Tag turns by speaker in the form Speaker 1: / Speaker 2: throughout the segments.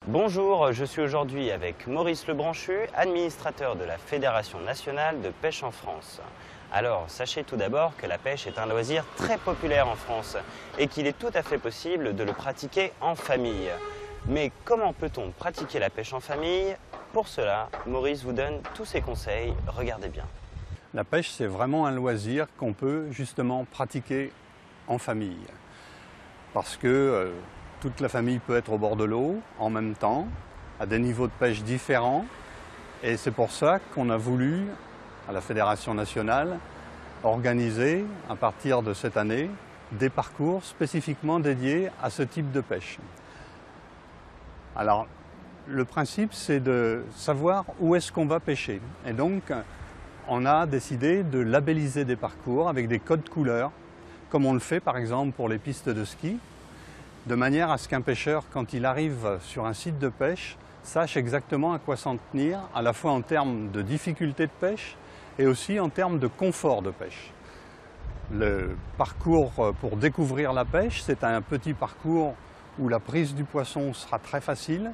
Speaker 1: Bonjour, je suis aujourd'hui avec Maurice Lebranchu, administrateur de la Fédération nationale de pêche en France. Alors, sachez tout d'abord que la pêche est un loisir très populaire en France et qu'il est tout à fait possible de le pratiquer en famille. Mais comment peut-on pratiquer la pêche en famille? Pour cela, Maurice vous donne tous ses conseils, regardez bien.
Speaker 2: La pêche, c'est vraiment un loisir qu'on peut justement pratiquer en famille. Parce que toute la famille peut être au bord de l'eau en même temps, à des niveaux de pêche différents. Et c'est pour ça qu'on a voulu, à la Fédération nationale, organiser, à partir de cette année, des parcours spécifiquement dédiés à ce type de pêche. Alors, le principe, c'est de savoir où est-ce qu'on va pêcher. Et donc, on a décidé de labelliser des parcours avec des codes couleurs, comme on le fait par exemple pour les pistes de ski, de manière à ce qu'un pêcheur, quand il arrive sur un site de pêche, sache exactement à quoi s'en tenir, à la fois en termes de difficulté de pêche et aussi en termes de confort de pêche. Le parcours pour découvrir la pêche, c'est un petit parcours où la prise du poisson sera très facile,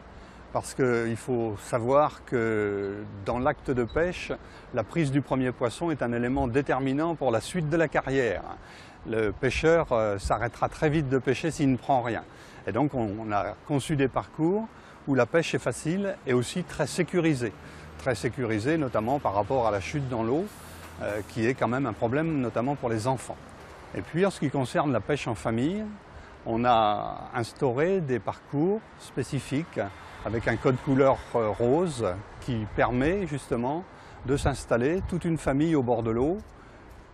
Speaker 2: parce qu'il faut savoir que dans l'acte de pêche, la prise du premier poisson est un élément déterminant pour la suite de la carrière. Le pêcheur s'arrêtera très vite de pêcher s'il ne prend rien. Et donc on a conçu des parcours où la pêche est facile et aussi très sécurisée. Très sécurisée notamment par rapport à la chute dans l'eau, qui est quand même un problème notamment pour les enfants. Et puis en ce qui concerne la pêche en famille, on a instauré des parcours spécifiques avec un code couleur rose qui permet justement de s'installer toute une famille au bord de l'eau,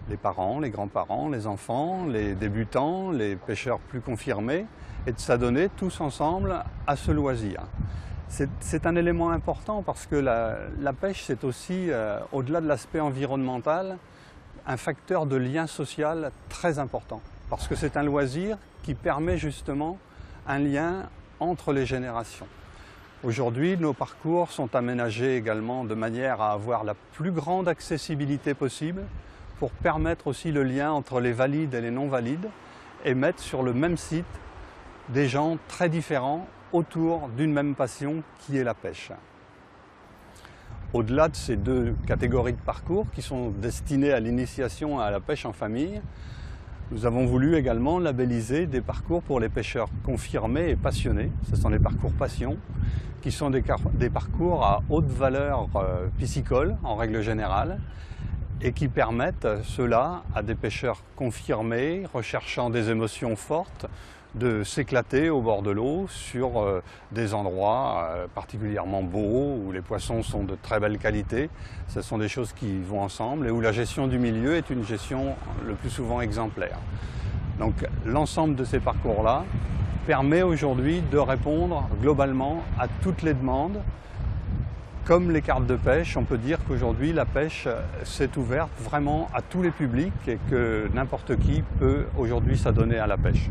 Speaker 2: les parents, les grands-parents, les enfants, les débutants, les pêcheurs plus confirmés, et de s'adonner tous ensemble à ce loisir. C'est un élément important parce que la pêche, c'est aussi, au-delà de l'aspect environnemental, un facteur de lien social très important. Parce que c'est un loisir qui permet justement un lien entre les générations. Aujourd'hui, nos parcours sont aménagés également de manière à avoir la plus grande accessibilité possible pour permettre aussi le lien entre les valides et les non-valides et mettre sur le même site des gens très différents autour d'une même passion qui est la pêche. Au-delà de ces deux catégories de parcours qui sont destinés à l'initiation à la pêche en famille, nous avons voulu également labelliser des parcours pour les pêcheurs confirmés et passionnés. Ce sont les parcours passion, qui sont des parcours à haute valeur piscicole en règle générale, et qui permettent cela à des pêcheurs confirmés, recherchant des émotions fortes, de s'éclater au bord de l'eau sur des endroits particulièrement beaux, où les poissons sont de très belle qualité. Ce sont des choses qui vont ensemble et où la gestion du milieu est une gestion le plus souvent exemplaire. Donc l'ensemble de ces parcours-là permet aujourd'hui de répondre globalement à toutes les demandes. Comme les cartes de pêche, on peut dire qu'aujourd'hui la pêche s'est ouverte vraiment à tous les publics et que n'importe qui peut aujourd'hui s'adonner à la pêche.